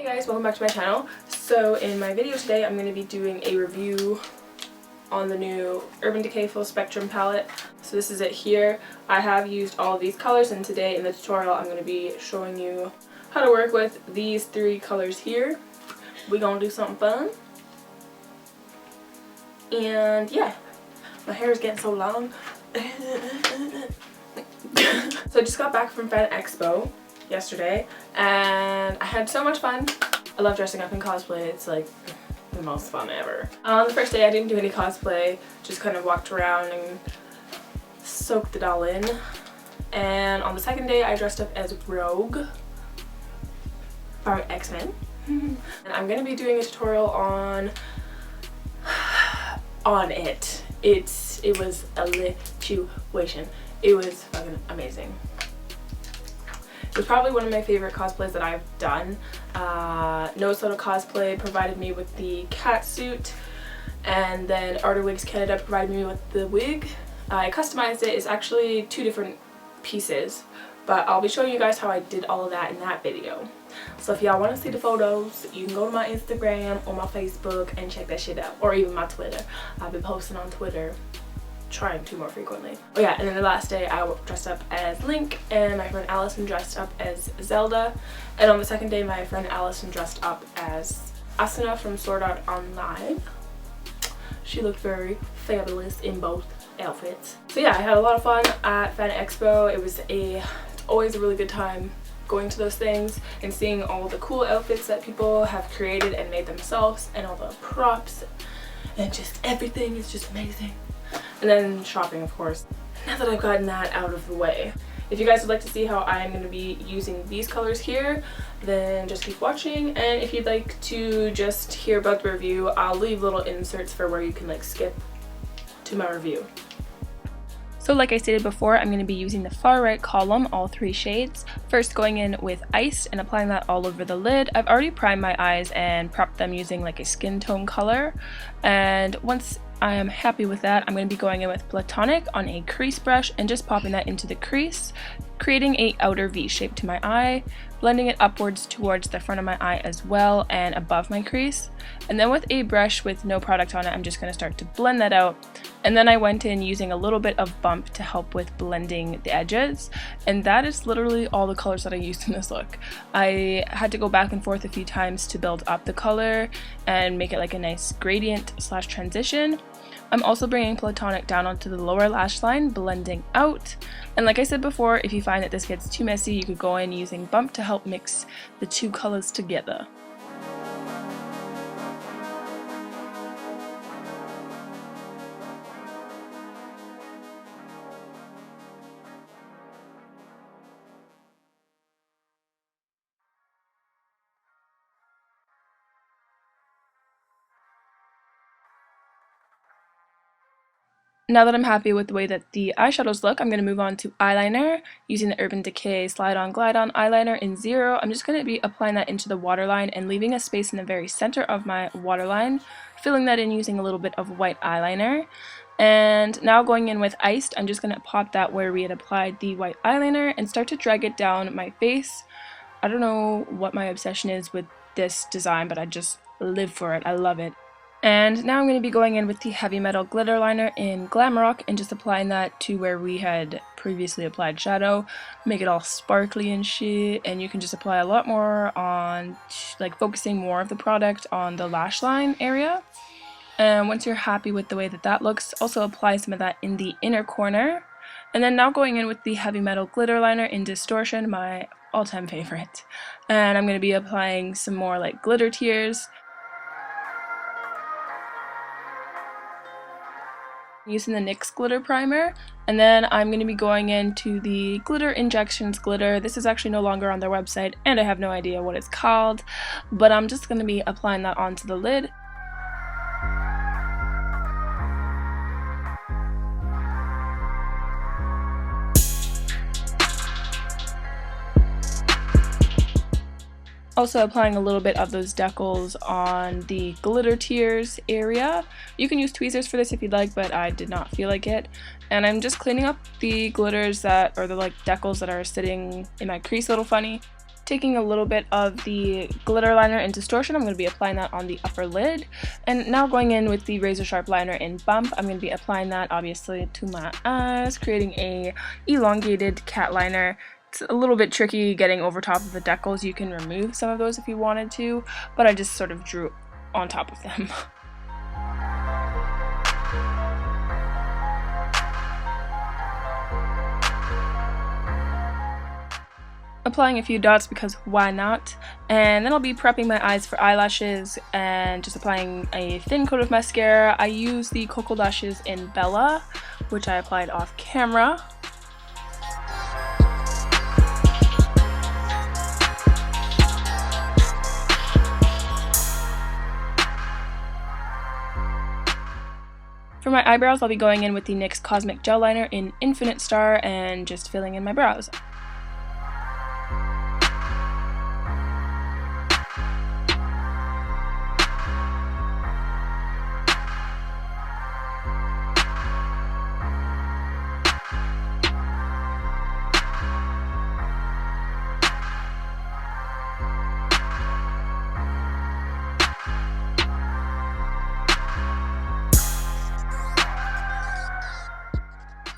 guys, welcome back to my channel. So in my video today I'm going to be doing a review on the new Urban Decay Full Spectrum palette. So this is it here. I have used all of these colors, and today in the tutorial I'm going to be showing you how to work with these three colors here. We're going to do something fun. And yeah, my hair is getting so long. So I just got back from FanExpo yesterday and I had so much fun. I love dressing up in cosplay. It's like the most fun ever. On the first day I didn't do any cosplay, just kind of walked around and soaked it all in. And on the second day I dressed up as Rogue from X-Men. And I'm going to be doing a tutorial on it. It was a lituation. It was fucking amazing. It was probably one of my favorite cosplays that I've done. No Soda Cosplay provided me with the cat suit, and then Arter Wigs Canada provided me with the wig. I customized it. It's actually two different pieces, but I'll be showing you guys how I did all of that in that video. So if y'all want to see the photos, you can go to my Instagram or my Facebook and check that shit out, or even my Twitter. I've been posting on Twitter, trying to more frequently. Oh yeah, and then the last day I dressed up as Link and my friend Allison dressed up as Zelda, and on the second day my friend Allison dressed up as Asuna from Sword Art Online. She looked very fabulous in both outfits. So yeah, I had a lot of fun at FanExpo. It's always a really good time going to those things and seeing all the cool outfits that people have created and made themselves, and all the props and just everything is just amazing. And then shopping, of course. Now that I've gotten that out of the way, if you guys would like to see how I'm going to be using these colors here, then just keep watching. And if you'd like to just hear about the review, I'll leave little inserts for where you can like skip to my review. So like I stated before, I'm going to be using the far right column, all three shades. First going in with Ice and applying that all over the lid. I've already primed my eyes and prepped them using like a skin tone color. And once I am happy with that, I'm going to be going in with Platonic on a crease brush and just popping that into the crease, creating a outer V shape to my eye, blending it upwards towards the front of my eye as well and above my crease. And then with a brush with no product on it, I'm just going to start to blend that out. And then I went in using a little bit of bump to help with blending the edges. And that is literally all the colors that I used in this look. I had to go back and forth a few times to build up the color and make it like a nice gradient / transition. I'm also bringing Platonic down onto the lower lash line, blending out. And like I said before, if you find that this gets too messy, you could go in using bump to help mix the two colors together. Now that I'm happy with the way that the eyeshadows look, I'm going to move on to eyeliner. Using the Urban Decay Slide On Glide On eyeliner in 0, I'm just going to be applying that into the waterline and leaving a space in the very center of my waterline, filling that in using a little bit of white eyeliner. And now going in with Iced, I'm just going to pop that where we had applied the white eyeliner and start to drag it down my face. I don't know what my obsession is with this design, but I just live for it. I love it. And now I'm going to be going in with the Heavy Metal Glitter Liner in Glamrock and just applying that to where we had previously applied shadow. Make it all sparkly and shit, and you can just apply a lot more on, like, focusing more of the product on the lash line area. And once you're happy with the way that that looks, also apply some of that in the inner corner. And then now going in with the Heavy Metal Glitter Liner in Distortion, my all-time favorite. And I'm going to be applying some more like glitter tears. Using the NYX glitter primer, and then I'm going to be going into the Glitter Injections glitter. This is actually no longer on their website and I have no idea what it's called, but I'm just going to be applying that onto the lid. Also applying a little bit of those decals on the glitter tears area. You can use tweezers for this if you'd like, but I did not feel like it. And I'm just cleaning up the glitters that, or the like decals that are sitting in my crease a little funny. taking a little bit of the glitter liner in Distortion. I'm going to be applying that on the upper lid. And now going in with the Razor Sharp liner in Bump, I'm going to be applying that obviously to my eyes, creating a elongated cat liner. It's a little bit tricky getting over top of the decals. You can remove some of those if you wanted to, but I just sort of drew on top of them. Applying a few dots because why not, and then I'll be prepping my eyes for eyelashes and just applying a thin coat of mascara. I use the Cocoa Lashes in Bella, which I applied off camera. For my eyebrows, I'll be going in with the NYX Cosmic Gel Liner in Infinite Star and just filling in my brows.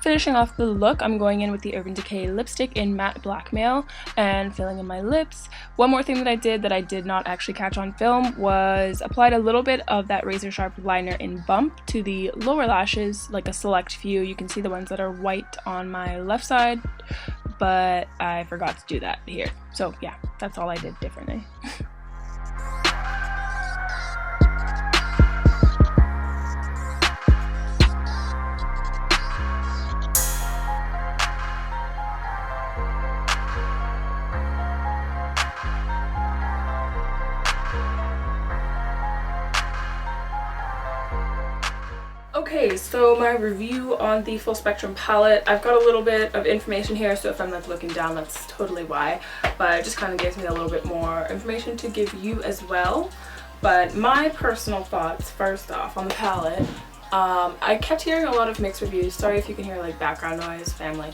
Finishing off the look, I'm going in with the Urban Decay lipstick in Matte Blackmail and filling in my lips. One more thing that I did not actually catch on film was applied a little bit of that Razor Sharp liner in Bump to the lower lashes, like a select few. You can see the ones that are white on my left side, but I forgot to do that here. So yeah, that's all I did differently. Okay, so my review on the Full Spectrum palette, I've got a little bit of information here, so if I'm not looking down, that's totally why, but it just kind of gives me a little bit more information to give you as well. But my personal thoughts, first off, on the palette, I kept hearing a lot of mixed reviews. Sorry if you can hear like background noise, family,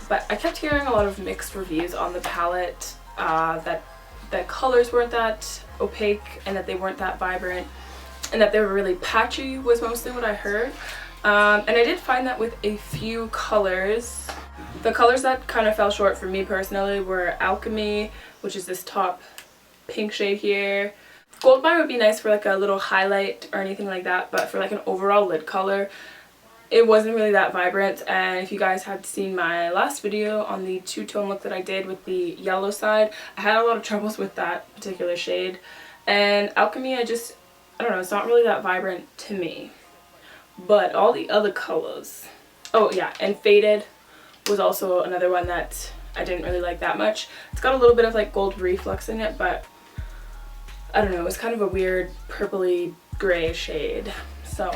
but I kept hearing a lot of mixed reviews on the palette, that the colors weren't that opaque and that they weren't that vibrant, and that they were really patchy was mostly what I heard. And I did find that with a few colors. The colors that kind of fell short for me personally were Alchemy, which is this top pink shade here. Goldmine would be nice for like a little highlight or anything like that, but for like an overall lid color, it wasn't really that vibrant. And if you guys had seen my last video on the two-tone look that I did with the yellow side, I had a lot of troubles with that particular shade. And Alchemy, I don't know, it's not really that vibrant to me. But all the other colors, oh yeah, and Faded was also another one that I didn't really like that much. It's got a little bit of like gold reflux in it, but I don't know, it's kind of a weird purpley gray shade. So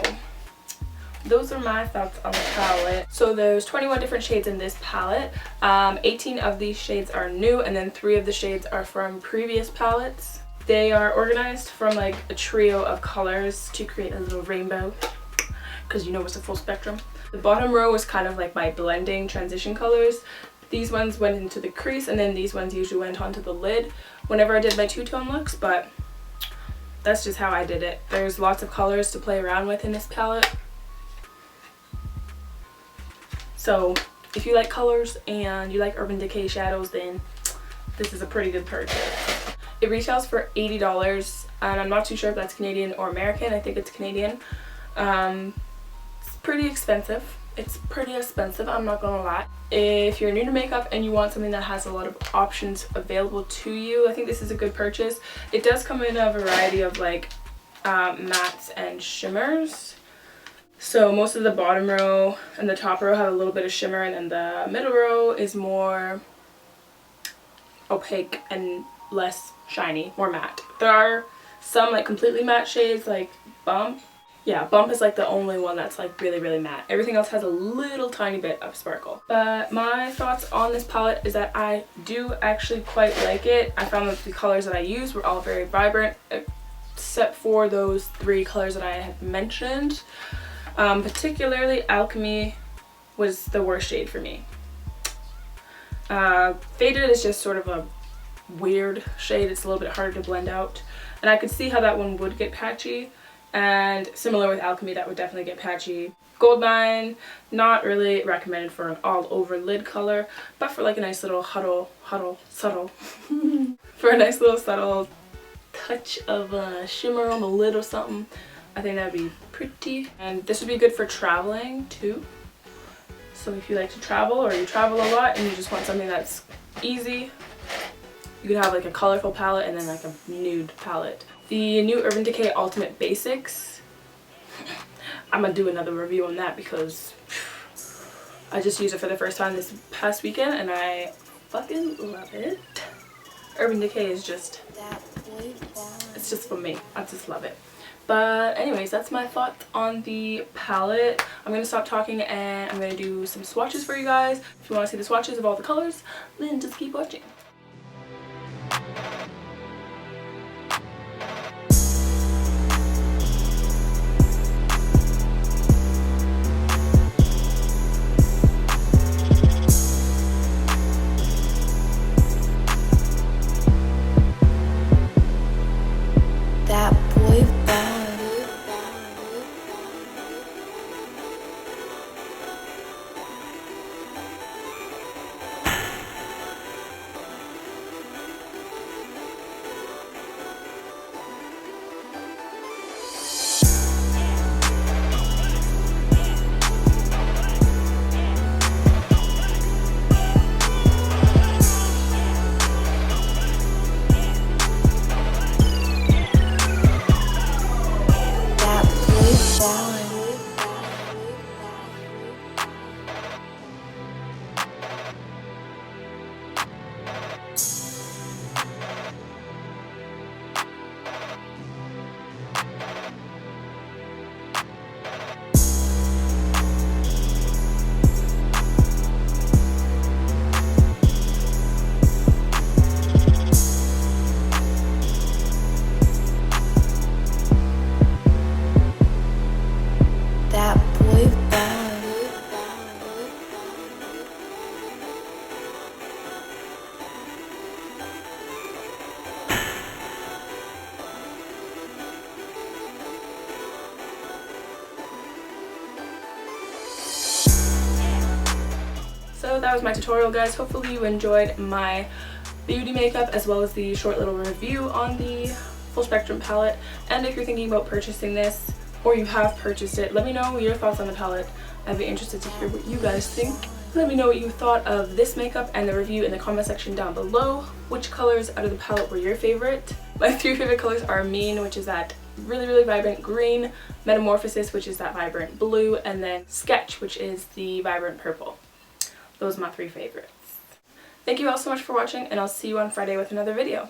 those are my thoughts on the palette. So there's 21 different shades in this palette. 18 of these shades are new, and then 3 of the shades are from previous palettes. They are organized from like a trio of colors to create a little rainbow, because you know it's a full spectrum. The bottom row was kind of like my blending transition colors. These ones went into the crease, and then these ones usually went onto the lid whenever I did my two-tone looks, but that's just how I did it. There's lots of colors to play around with in this palette. So if you like colors and you like Urban Decay shadows, then this is a pretty good purchase. It retails for $80, and I'm not too sure if that's Canadian or American. I think it's Canadian. It's pretty expensive. I'm not gonna lie. If you're new to makeup and you want something that has a lot of options available to you, I think this is a good purchase. It does come in a variety of like mattes and shimmers. So most of the bottom row and the top row have a little bit of shimmer, and then the middle row is more opaque and less shiny, more matte. There are some like completely matte shades like Bump. Yeah, Bump is like the only one that's like really, really matte. Everything else has a little tiny bit of sparkle. But my thoughts on this palette is that I do actually quite like it. I found that the colors that I used were all very vibrant, except for those 3 colors that I had mentioned. Particularly Alchemy was the worst shade for me. Faded is just sort of a weird shade. It's a little bit harder to blend out. And I could see how that one would get patchy. And similar with Alchemy, that would definitely get patchy. Goldmine, not really recommended for an all over lid color, but for like a nice little subtle for a nice little subtle touch of shimmer on the lid or something, I think that'd be pretty. And this would be good for traveling too. So if you like to travel or you travel a lot and you just want something that's easy, you could have like a colorful palette and then like a nude palette. The new Urban Decay Ultimate Basics, I'm gonna do another review on that because I just used it for the first time this past weekend and I fucking love it. Urban Decay is just, it's just for me. I just love it. But anyways, that's my thoughts on the palette. I'm going to stop talking and I'm going to do some swatches for you guys. If you want to see the swatches of all the colors, then just keep watching. So that was my tutorial, guys. Hopefully you enjoyed my beauty makeup as well as the short little review on the full spectrum palette. And if you're thinking about purchasing this or you have purchased it, let me know your thoughts on the palette. I'd be interested to hear what you guys think. Let me know what you thought of this makeup and the review in the comment section down below. Which colors out of the palette were your favorite? My 3 favorite colors are Mean, which is that really vibrant green, Metamorphosis, which is that vibrant blue, and then Sketch, which is the vibrant purple. Those are my 3 favorites. Thank you all so much for watching, and I'll see you on Friday with another video.